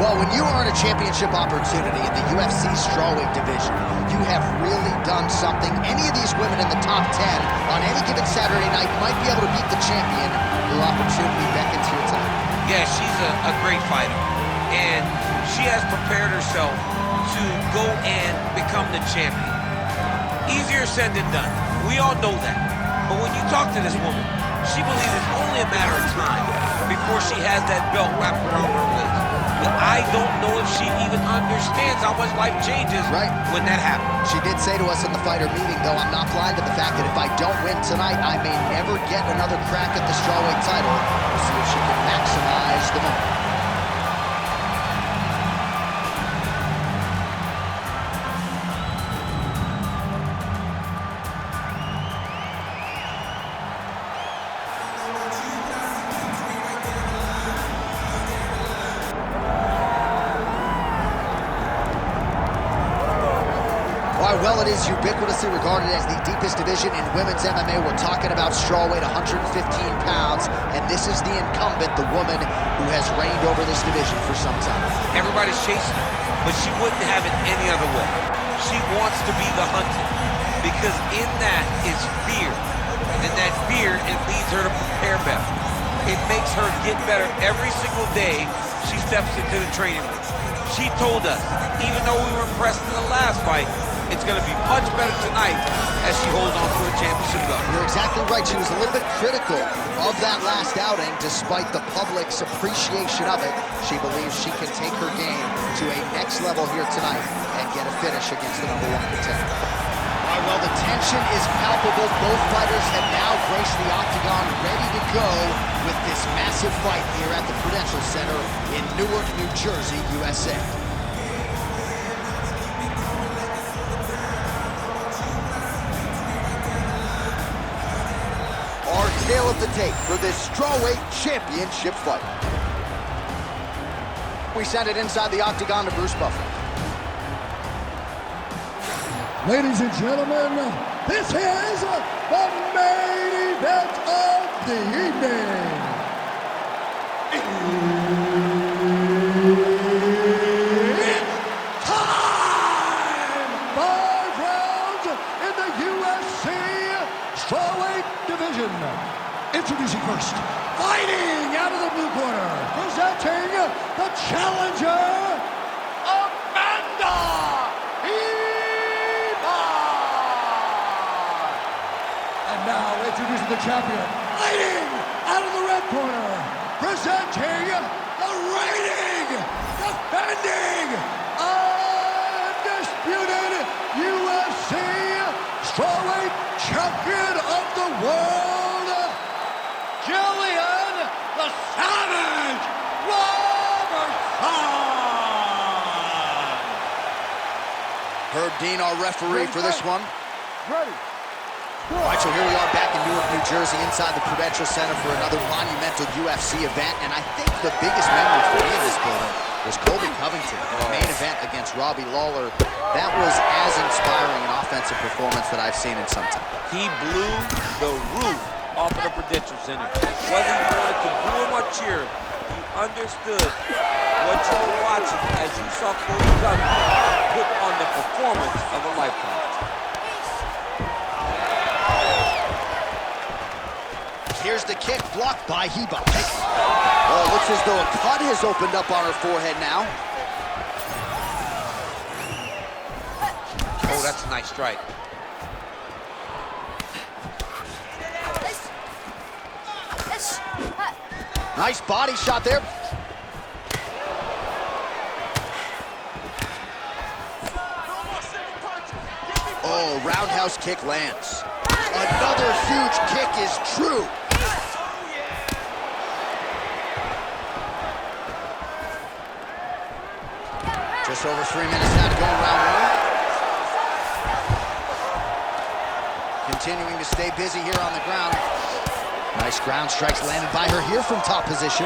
Well, when you earn a championship opportunity in the UFC strawweight division, you have really done something. Any of these women in the top 10 on any given Saturday night might be able to beat the champion. Your opportunity beckons here tonight. Yeah, she's a great fighter, and she has prepared herself to go and become the champion. Easier said than done. We all know that. But when you talk to this woman, she believes it's only a matter of time before she has that belt wrapped around her waist. But I don't know if she even understands how much life changes when that happens. She did say to us in the fighter meeting, though, I'm not blind to the fact that if I don't win tonight, I may never get another crack at the strawweight title. We'll see if she can maximize the moment. Well, it is ubiquitously regarded as the deepest division in women's MMA. We're talking about strawweight, 115 pounds, and this is the incumbent, the woman who has reigned over this division for some time. Everybody's chasing her, but she wouldn't have it any other way. She wants to be the hunted, because in that is fear, and that fear, it leads her to prepare better. It makes her get better every single day she steps into the training room. She told us, even though we were impressed in the last fight, it's going to be much better tonight as she holds on to her championship belt. You're exactly right. She was a little bit critical of that last outing, despite the public's appreciation of it. She believes she can take her game to a next level here tonight and get a finish against the #1 contender. All right, well, the tension is palpable. Both fighters have now graced the octagon, ready to go with this massive fight here at the Prudential Center in Newark, New Jersey, USA. Tale of the tape for this strawweight championship fight. We send it inside the octagon to Bruce Buffer. Ladies and gentlemen, this is the main event of the evening. It's time! 5 rounds in the UFC strawweight division. Introducing first, fighting out of the blue corner, presenting the challenger, Amanda Ribas. And now introducing the champion, fighting out of the red corner, presenting the reigning, defending, undisputed UFC strawweight champion of the world, Gillian the Savage Robertson! Herb Dean, our referee for this one. Ready. All right, so here we are back in Newark, New Jersey, inside the Prudential Center for another monumental UFC event. And I think the biggest memory for me in this building was Colby Covington in the main event against Robbie Lawler. That was as inspiring an offensive performance that I've seen in some time. He blew the roof off of the Prudential Center. Whether you wanted to boo him or cheer him, you understood what you were watching as you saw Colby Covington put on the performance of a lifetime. Here's the kick blocked by Ribas. Oh, it looks as though a cut has opened up on her forehead now. Oh, that's a nice strike. Nice body shot there. Oh, roundhouse kick lands. Another huge kick is true. Just over 3 minutes now to go in round 1. Continuing to stay busy here on the ground. Nice ground strikes landed by her here from top position.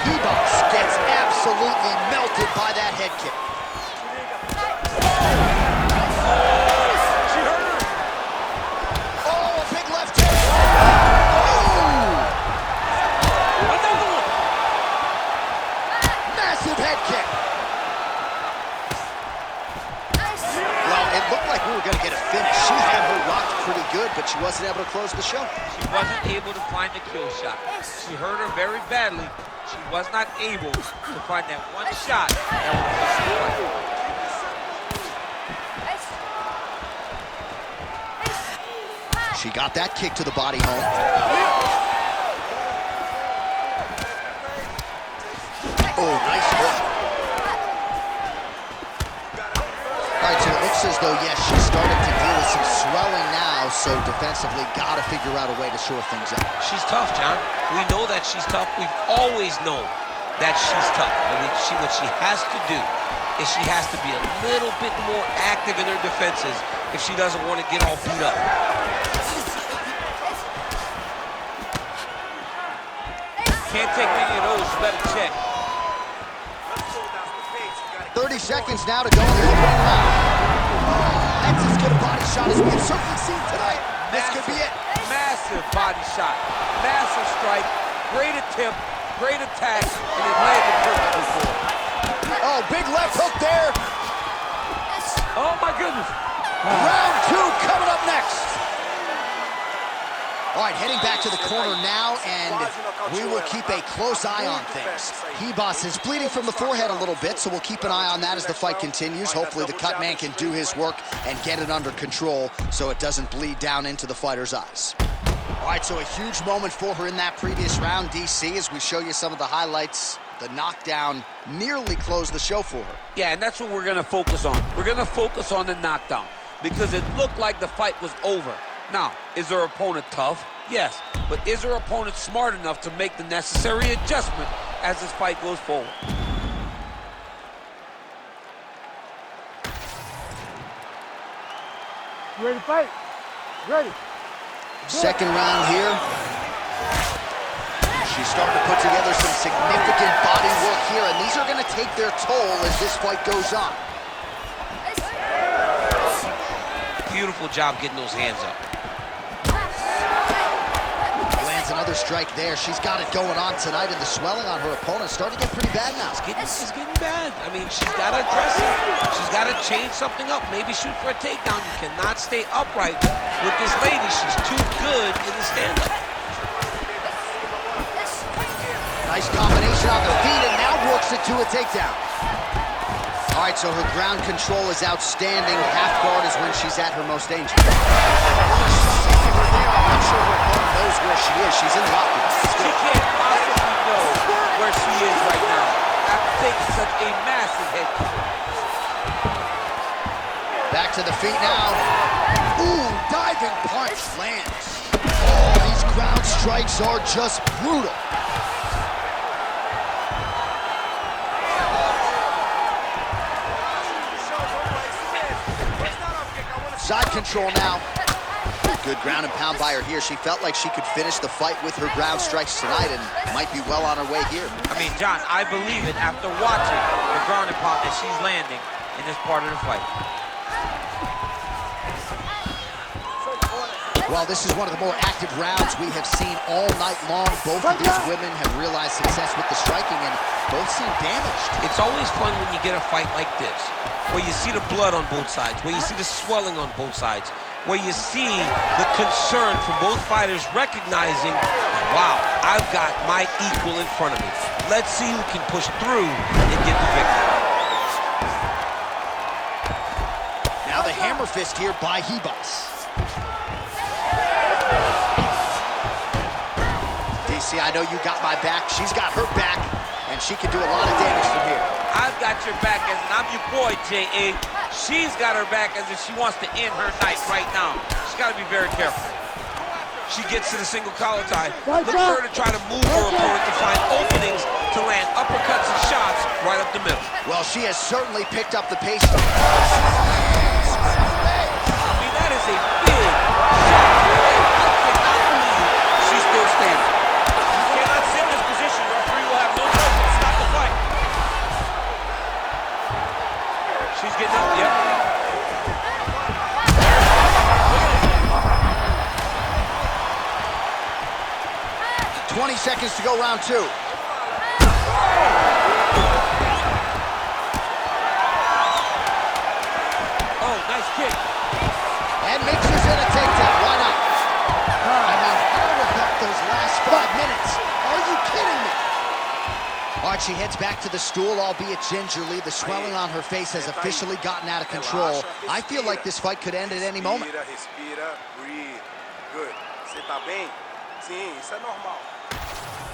Ribas gets absolutely melted by that head kick. looked like we were going to get a finish. She had her rocked pretty good, but she wasn't able to close the show. She wasn't able to find the kill shot. She hurt her very badly. She was not able to find that one shot that would finish the fight. She got that kick to the body home. Oh, nice hook. All right, so it looks as though, yes, she's starting to deal with some swelling now, so defensively got to figure out a way to shore things up. She's tough, John. We know that she's tough. We've always known that she's tough. And what she has to do is she has to be a little bit more active in her defenses if she doesn't want to get all beat up. Can't take many of those. You better check. 30 seconds now to go in the opening round. That's as good a body shot as we've certainly seen tonight. This could be it. Massive body shot. Massive strike. Great attempt. Great attack. And it landed perfectly for her. Oh, big left hook there. Oh, my goodness. Round two coming up next. All right, heading back to the corner now, and we will keep a close eye on things. Ribas is bleeding from the forehead a little bit, so we'll keep an eye on that as the fight continues. Hopefully the cut man can do his work and get it under control so it doesn't bleed down into the fighter's eyes. All right, so a huge moment for her in that previous round, DC, as we show you some of the highlights. The knockdown nearly closed the show for her. Yeah, and that's what we're going to focus on. We're going to focus on the knockdown because it looked like the fight was over. Now, is her opponent tough? Yes, but is her opponent smart enough to make the necessary adjustment as this fight goes forward? You ready to fight? Ready. Second round here. She's starting to put together some significant body work here, and these are going to take their toll as this fight goes on. Beautiful job getting those hands up. Lands another strike there. She's got it going on tonight, and the swelling on her opponent starting to get pretty bad now. It's getting bad. I mean, she's got to address it. She's got to change something up. Maybe shoot for a takedown. You cannot stay upright with this lady. She's too good in the stand-up. Nice combination on the feet, and now works it to a takedown. All right, so her ground control is outstanding. Half guard is when she's at her most dangerous. I'm not sure her opponent knows where she is. She's in the octagon. She can't possibly know where she is right now after taking such a massive hit. Back to the feet now. Ooh, diving punch lands. Oh, these ground strikes are just brutal. Side control now. Good ground and pound by her here. She felt like she could finish the fight with her ground strikes tonight and might be well on her way here. I mean, John, I believe it after watching the ground and pound that she's landing in this part of the fight. Well, this is one of the more active rounds we have seen all night long. Both of these women have realized success with the striking, and both seem damaged. It's always fun when you get a fight like this, where you see the blood on both sides, where you see the swelling on both sides, where you see the concern from both fighters recognizing, wow, I've got my equal in front of me. Let's see who can push through and get the victory. Now the hammer fist here by Ribas. DC, I know you got my back. She's got her back, and she can do a lot of damage from here. I've got your back as in I'm your boy, J.A. She's got her back as if she wants to end her night right now. She's got to be very careful. She gets to the single collar tie. Look for her to try to move her opponent to find openings to land uppercuts and shots right up the middle. Well, she has certainly picked up the pace. I mean, that is a big shot. I cannot believe she's still standing. You cannot sit in this position. Referee will have no choice to stop the fight. She's getting up, yep. 20 seconds to go, round two. Oh, nice kick. in a takedown. Why not? I mean, how about those last 5 minutes? Are you kidding me? All right, she heads back to the stool, albeit gingerly. The swelling on her face has officially gotten out of control. I feel like this fight could end at any moment. Respira, breathe. Good. Você tá bem? Sim, isso é normal.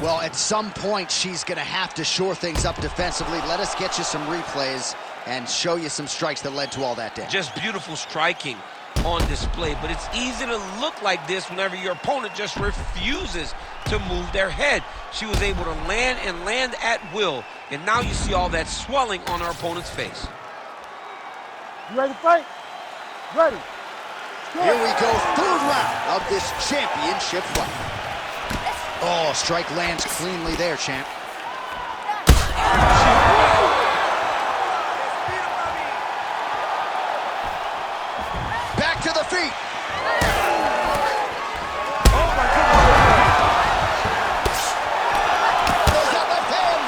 Well, at some point, she's going to have to shore things up defensively. Let us get you some replays and show you some strikes that led to all that damage. Just beautiful striking on display, but it's easy to look like this whenever your opponent just refuses to move their head. She was able to land and land at will, and now you see all that swelling on her opponent's face. You ready to fight? Ready. Here we go, third round of this championship fight. Oh, strike lands cleanly there, champ. Back to the feet. Oh my goodness. Goes that left hand.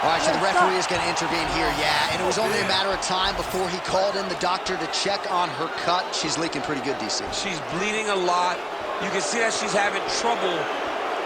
All right, so the referee is going to intervene here, yeah, and it was only a matter of time before he called in the doctor to check on her cut. She's leaking pretty good, DC. She's bleeding a lot. You can see that she's having trouble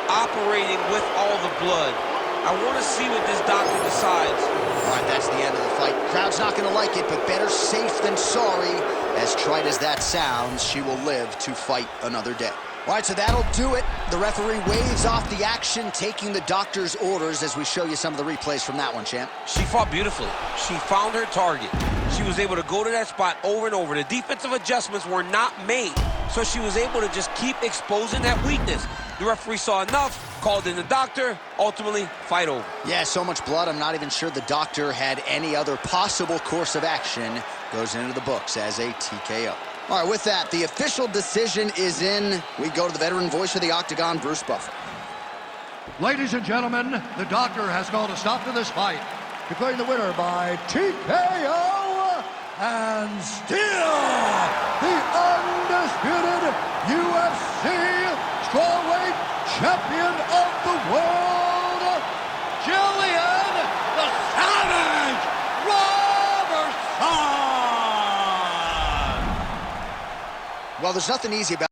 operating with all the blood. I want to see what this doctor decides. All right, that's the end of the fight. Crowd's not going to like it, but better safe than sorry. As trite as that sounds, she will live to fight another day. All right, so that'll do it. The referee waves off the action, taking the doctor's orders as we show you some of the replays from that one, champ. She fought beautifully. She found her target. She was able to go to that spot over and over. The defensive adjustments were not made, so she was able to just keep exposing that weakness. The referee saw enough, called in the doctor, ultimately, fight over. Yeah, so much blood, I'm not even sure the doctor had any other possible course of action. Goes into the books as a TKO. All right, with that, the official decision is in. We go to the veteran voice of the Octagon, Bruce Buffer. Ladies and gentlemen, the doctor has called a stop to this fight, declaring the winner by TKO, and still the undisputed UFC strawweight champion of the world, Gillian the Savage Robertson. Well, there's nothing easy about